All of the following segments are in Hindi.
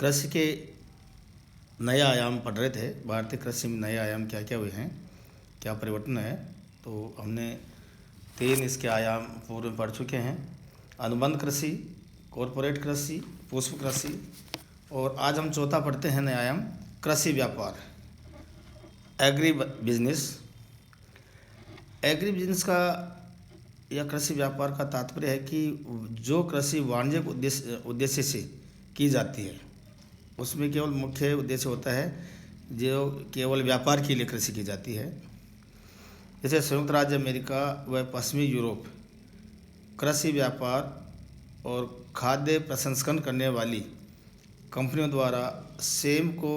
कृषि के नए आयाम पढ़ रहे थे। भारतीय कृषि में नए आयाम क्या क्या हुए हैं, क्या परिवर्तन है। तो हमने 3 इसके आयाम पूर्व में पढ़ चुके हैं: अनुबंध कृषि, कॉरपोरेट कृषि, पुष्प कृषि। और आज हम चौथा पढ़ते हैं नया आयाम, कृषि व्यापार, एग्री बिजनेस। एग्री बिजनेस का या कृषि व्यापार का तात्पर्य है कि जो कृषि वाणिज्यिक उद्देश्य से की जाती है, उसमें केवल मुख्य उद्देश्य होता है जो केवल व्यापार के लिए कृषि की जाती है। जैसे संयुक्त राज्य अमेरिका व पश्चिमी यूरोप कृषि व्यापार और खाद्य प्रसंस्करण करने वाली कंपनियों द्वारा सेम को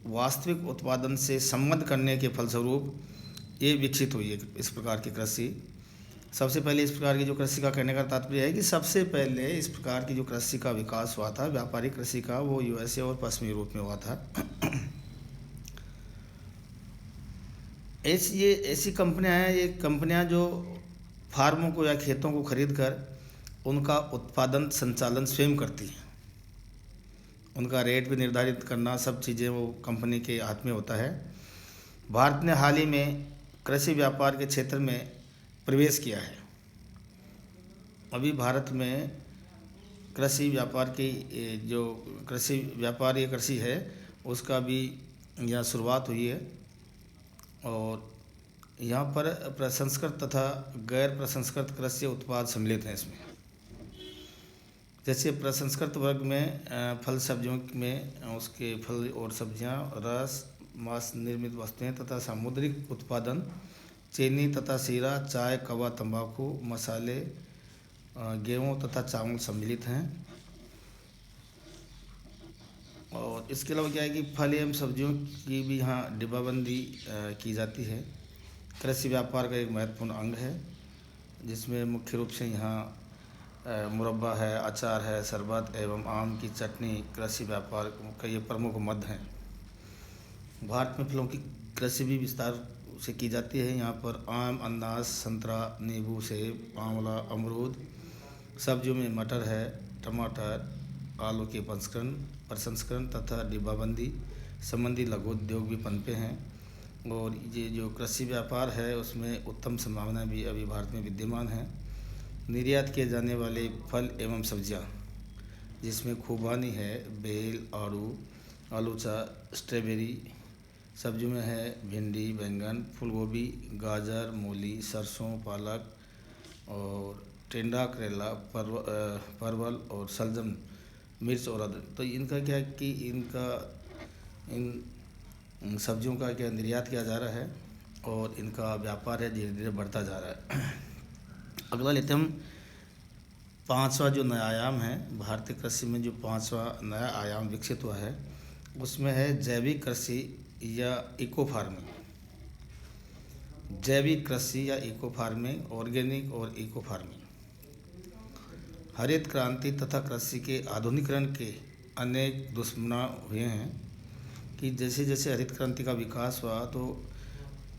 वास्तविक उत्पादन से संबद्ध करने के फलस्वरूप ये विकसित हुई है इस प्रकार की कृषि। सबसे पहले इस प्रकार की जो कृषि का कहने का तात्पर्य है कि सबसे पहले इस प्रकार की जो कृषि का विकास हुआ था, व्यापारिक कृषि का, वो यूएसए और पश्चिमी यूरोप में हुआ था। ऐसी कंपनियां हैं, ये कंपनियां जो फार्मों को या खेतों को खरीद कर उनका उत्पादन संचालन स्वयं करती हैं। उनका रेट भी निर्धारित करना, सब चीज़ें वो कंपनी के हाथ में होता है। भारत ने हाल ही में कृषि व्यापार के क्षेत्र में प्रवेश किया है। अभी भारत में कृषि व्यापार की जो कृषि व्यापार ये कृषि है उसका भी यहाँ शुरुआत हुई है। और यहाँ पर प्रसंस्कृत तथा गैर प्रसंस्कृत कृषि उत्पाद सम्मिलित हैं इसमें। जैसे प्रसंस्कृत वर्ग में फल सब्जियों में उसके फल और सब्जियाँ, रस, मांस निर्मित वस्तुएं तथा सामुद्रिक उत्पादन, चीनी तथा शीरा, चाय, कवा, तंबाकू, मसाले, गेहूँ तथा चावल सम्मिलित हैं। और इसके अलावा क्या है कि फल एवं सब्जियों की भी यहाँ डिब्बाबंदी की जाती है। कृषि व्यापार का एक महत्वपूर्ण अंग है जिसमें मुख्य रूप से यहाँ मुरब्बा है, अचार है, शरबत एवं आम की चटनी कृषि व्यापार का ये प्रमुख मद हैं। भारत में फलों की कृषि भी विस्तार से की जाती है। यहाँ पर आम, अनानास, संतरा, नींबू, सेब, आंवला, अमरूद। सब्जियों में मटर है, टमाटर, आलू के प्रसंस्करण तथा डिब्बाबंदी संबंधी लघु उद्योग भी पनपे हैं। और ये जो कृषि व्यापार है उसमें उत्तम संभावना भी अभी भारत में विद्यमान है। निर्यात किए जाने वाले फल एवं सब्जियां जिसमें खुबानी है, बेल, आलूचा, स्ट्रॉबेरी। सब्जियों में है भिंडी, बैंगन, फूलगोभी, गाजर, मूली, सरसों, पालक और टिंडा, करेला, परवल और शलजम, मिर्च और अदरक। तो इनका क्या है कि इन सब्जियों का क्या निर्यात किया जा रहा है और इनका व्यापार है धीरे धीरे बढ़ता जा रहा है। अगला लेते हम 5वां जो नया आयाम है भारतीय कृषि में, जो 5वां नया आयाम विकसित हुआ है उसमें है जैविक कृषि या इको फार्मिंग। जैविक कृषि या इको फार्मिंग, ऑर्गेनिक और इको फार्मिंग। हरित क्रांति तथा कृषि के आधुनिकीकरण के अनेक दुष्परिणाम हुए हैं कि जैसे जैसे हरित क्रांति का विकास हुआ तो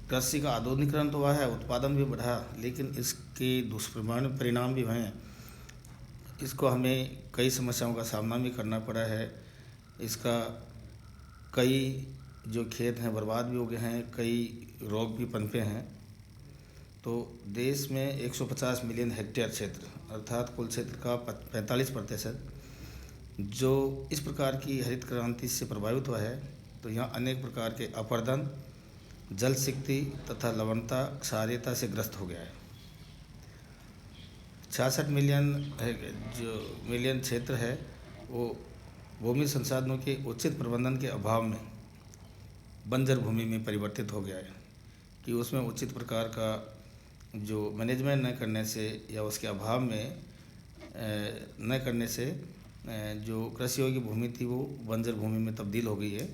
कृषि का आधुनिकीकरण तो हुआ है, उत्पादन भी बढ़ा, लेकिन इसके दुष्परिणाम भी हुए हैं। इसको हमें कई समस्याओं का सामना भी करना पड़ा है। इसका कई जो खेत हैं बर्बाद भी हो गए हैं, कई रोग भी पनपे हैं। तो देश में 150 मिलियन हेक्टेयर क्षेत्र अर्थात कुल क्षेत्र का 45% जो इस प्रकार की हरित क्रांति से प्रभावित हुआ है। तो यहाँ अनेक प्रकार के अपरदन, जल शक्ति तथा लवणता, क्षारीयता से ग्रस्त हो गया है। 66 मिलियन क्षेत्र है वो भूमि संसाधनों के उचित प्रबंधन के अभाव में बंजर भूमि में परिवर्तित हो गया है कि उसमें उचित प्रकार का जो मैनेजमेंट न करने से या उसके अभाव में न करने से जो कृषि योग्य भूमि थी वो बंजर भूमि में तब्दील हो गई है।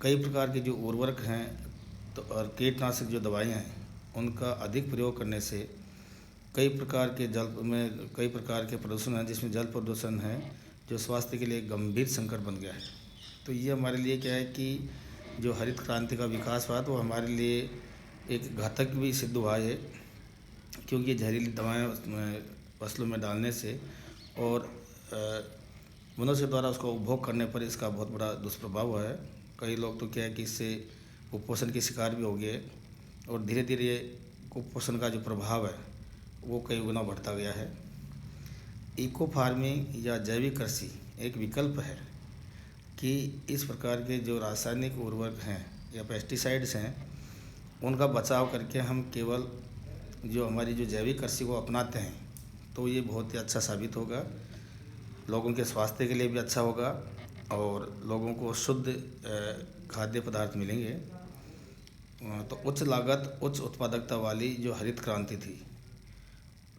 कई प्रकार के जो उर्वरक हैं तो और कीटनाशक जो दवाइयाँ हैं उनका अधिक प्रयोग करने से कई प्रकार के जल में कई प्रकार के प्रदूषण हैं, जिसमें जल प्रदूषण है जो स्वास्थ्य के लिए गंभीर संकट बन गया है। तो ये हमारे लिए क्या है कि जो हरित क्रांति का विकास हुआ तो हमारे लिए एक घातक भी सिद्ध हुआ है, क्योंकि जहरीली दवाएं फसलों में डालने से और मनुष्य द्वारा उसको उपभोग करने पर इसका बहुत बड़ा दुष्प्रभाव है। कई लोग तो क्या है कि इससे कुपोषण के शिकार भी हो गए और धीरे धीरे ये कुपोषण का जो प्रभाव है वो कई गुना बढ़ता गया है। इको फार्मिंग या जैविक कृषि एक विकल्प है कि इस प्रकार के जो रासायनिक उर्वरक हैं या पेस्टिसाइड्स हैं उनका बचाव करके हम केवल जो हमारी जो जैविक कृषि को अपनाते हैं तो ये बहुत ही अच्छा साबित होगा, लोगों के स्वास्थ्य के लिए भी अच्छा होगा और लोगों को शुद्ध खाद्य पदार्थ मिलेंगे। तो उच्च लागत उच्च उत्पादकता वाली जो हरित क्रांति थी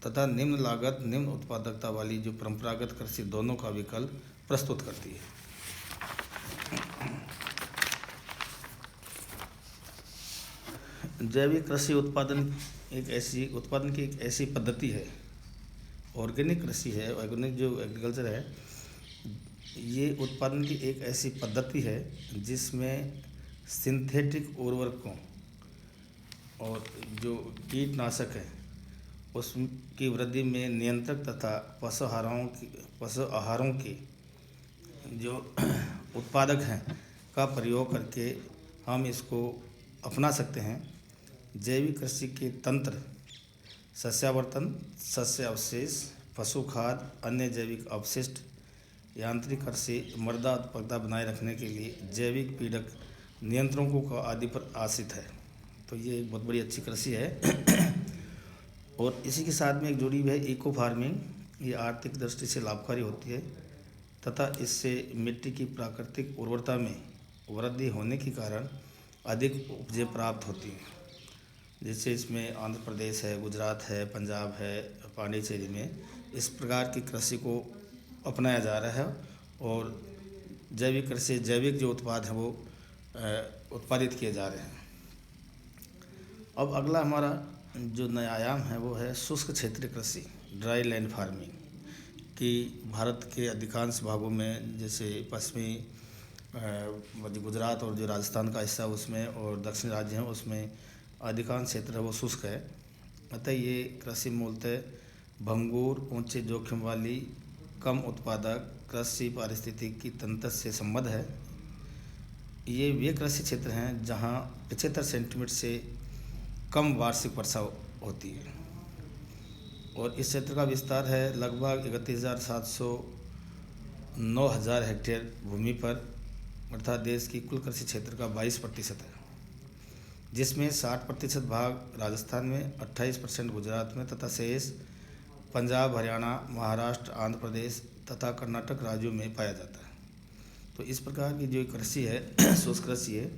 तथा निम्न लागत निम्न उत्पादकता वाली जो परंपरागत कृषि दोनों का विकल्प प्रस्तुत करती है। जैविक कृषि उत्पादन की एक ऐसी पद्धति है, ऑर्गेनिक कृषि है, ऑर्गेनिक जो एग्रीकल्चर है ये उत्पादन की एक ऐसी पद्धति है जिसमें सिंथेटिक उर्वरकों और जो कीटनाशक है उसकी वृद्धि में नियंत्रक तथा पशु आहारों के जो उत्पादक हैं का प्रयोग करके हम इसको अपना सकते हैं। जैविक कृषि के तंत्र सस्यावर्तन, शस्य अवशेष, पशु खाद, अन्य जैविक अपशिष्ट, यांत्रिक कृषि, मृदा उत्पादकता बनाए रखने के लिए जैविक पीड़क नियंत्रणों का आदि पर आश्रित है। तो ये एक बहुत बड़ी अच्छी कृषि है। और इसी के साथ में एक जुड़ी हुई है इको फार्मिंग। ये आर्थिक दृष्टि से लाभकारी होती है तथा इससे मिट्टी की प्राकृतिक उर्वरता में वृद्धि होने के कारण अधिक उपजें प्राप्त होती हैं। जैसे इसमें आंध्र प्रदेश है, गुजरात है, पंजाब है, पांडिचेरी में इस प्रकार की कृषि को अपनाया जा रहा है और जैविक कृषि जैविक जो उत्पाद हैं वो उत्पादित किए जा रहे हैं। अब अगला हमारा जो नया आयाम है वो है शुष्क क्षेत्रीय कृषि, ड्राई लैंड फार्मिंग, कि भारत के अधिकांश भागों में जैसे पश्चिमी गुजरात और जो राजस्थान का हिस्सा उसमें और दक्षिण राज्य हैं उसमें अधिकांश क्षेत्र है वो शुष्क है। अतः ये कृषि मूलतः भंगुर, ऊंचे जोखिम वाली, कम उत्पादक कृषि पारिस्थितिकी तंत्र से संबद्ध है। ये वे कृषि क्षेत्र हैं जहां 75 सेंटीमीटर से कम वार्षिक वर्षा होती है और इस क्षेत्र का विस्तार है लगभग 31,700 9,000 हेक्टेयर भूमि पर, अर्थात देश की कुल कृषि क्षेत्र का 22% है, जिसमें 60% भाग राजस्थान में, 28% गुजरात में तथा शेष पंजाब, हरियाणा, महाराष्ट्र, आंध्र प्रदेश तथा कर्नाटक राज्यों में पाया जाता है। तो इस प्रकार की जो कृषि है शुष्क कृषि है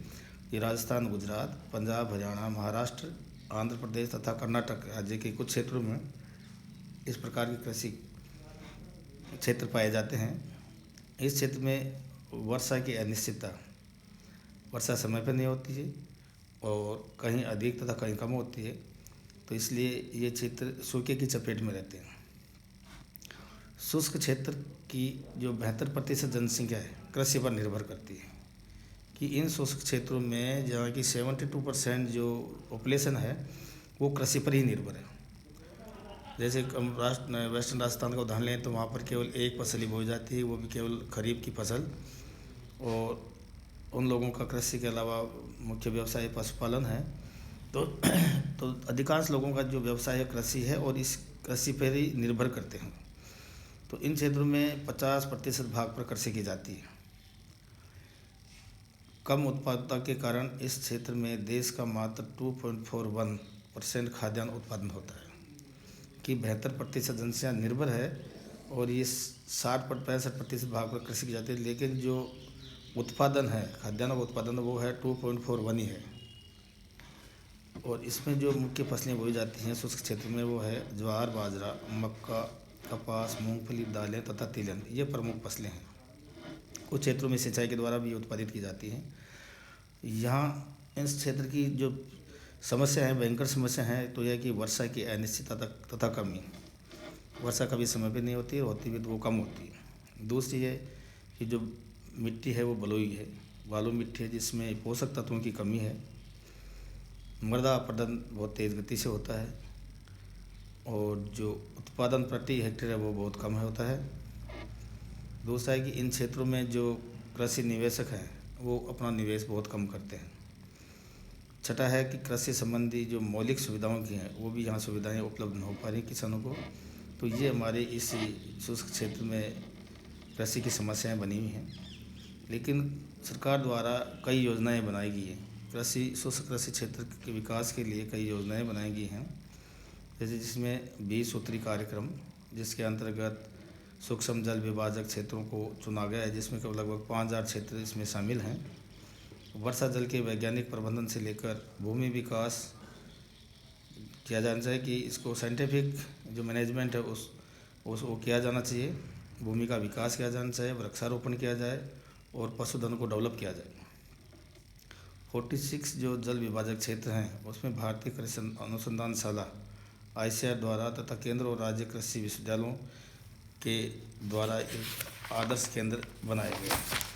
ये राजस्थान, गुजरात, पंजाब, हरियाणा, महाराष्ट्र, आंध्र प्रदेश तथा कर्नाटक राज्य के कुछ क्षेत्रों में इस प्रकार की कृषि क्षेत्र पाए जाते हैं। इस क्षेत्र में वर्षा की अनिश्चितता, वर्षा समय पर नहीं होती है और कहीं अधिक तथा कहीं कम होती है, तो इसलिए ये क्षेत्र सूखे की चपेट में रहते हैं। शुष्क क्षेत्र की जो 72% जनसंख्या है कृषि पर निर्भर करती है कि इन शुष्क क्षेत्रों में जहाँ की 72% जो पॉपुलेशन है वो कृषि पर ही निर्भर है। जैसे वेस्टर्न राजस्थान का उदाहरण लें तो वहाँ पर केवल एक फसल ही बोई जाती है, वो भी केवल खरीफ की फसल, और उन लोगों का कृषि के अलावा मुख्य व्यवसाय पशुपालन है। तो अधिकांश लोगों का जो व्यवसाय है कृषि है और इस कृषि पर ही निर्भर करते हैं। तो इन क्षेत्रों में 50% भाग पर कृषि की जाती है। कम उत्पादकता के कारण इस क्षेत्र में देश का मात्र 2.41% खाद्यान्न उत्पादन होता है कि 72% जनसंख्या निर्भर है और ये 65% भाग पर कृषि की जाती है, लेकिन जो उत्पादन है खाद्यान्न का उत्पादन वो है 2.41 ही है। और इसमें जो मुख्य फसलें बोई जाती हैं शुष्क क्षेत्र में वो है ज्वार, बाजरा, मक्का, कपास, मूंगफली, दालें तथा तिलहन, ये प्रमुख फसलें हैं। कुछ क्षेत्रों में सिंचाई के द्वारा भी उत्पादित की जाती हैं। यहाँ इस क्षेत्र की जो समस्या है, भयंकर समस्या है, तो यह कि वर्षा की अनिश्चितता तथा कमी, वर्षा कभी समय पर नहीं होती है, होती भी तो वो कम होती है। दूसरी है कि जो मिट्टी है वो बलुई है, बालू मिट्टी है जिसमें पोषक तत्वों की कमी है। मृदा अपरदन बहुत तेज़ गति से होता है और जो उत्पादन प्रति हेक्टेयर है वो बहुत कम होता है। दूसरा है कि इन क्षेत्रों में जो कृषि निवेशक हैं वो अपना निवेश बहुत कम करते हैं। छठा है कि कृषि संबंधी जो मौलिक सुविधाओं की हैं वो भी यहाँ सुविधाएं उपलब्ध नहीं हो पा रही किसानों को। तो ये हमारे इस शुष्क क्षेत्र में कृषि की समस्याएं बनी हुई हैं। लेकिन सरकार द्वारा कई योजनाएं बनाई गई हैं शुष्क कृषि क्षेत्र के विकास के लिए। कई योजनाएं बनाई गई हैं, जैसे जिसमें 20 सूत्री कार्यक्रम, जिसके अंतर्गत सूक्ष्म जल विभाजक क्षेत्रों को चुना गया है, जिसमें लगभग 5000 क्षेत्र इसमें शामिल हैं। वर्षा जल के वैज्ञानिक प्रबंधन से लेकर भूमि विकास किया जाना चाहिए कि इसको साइंटिफिक जो मैनेजमेंट है वो किया जाना चाहिए। भूमि का विकास किया जाना चाहिए, वृक्षारोपण किया जाए और पशुधन को डेवलप किया जाए। 46 जो जल विभाजक क्षेत्र हैं उसमें भारतीय कृषि अनुसंधानशाला ICAR द्वारा तथा केंद्र और राज्य कृषि विश्वविद्यालयों के द्वारा एक आदर्श केंद्र बनाए गए।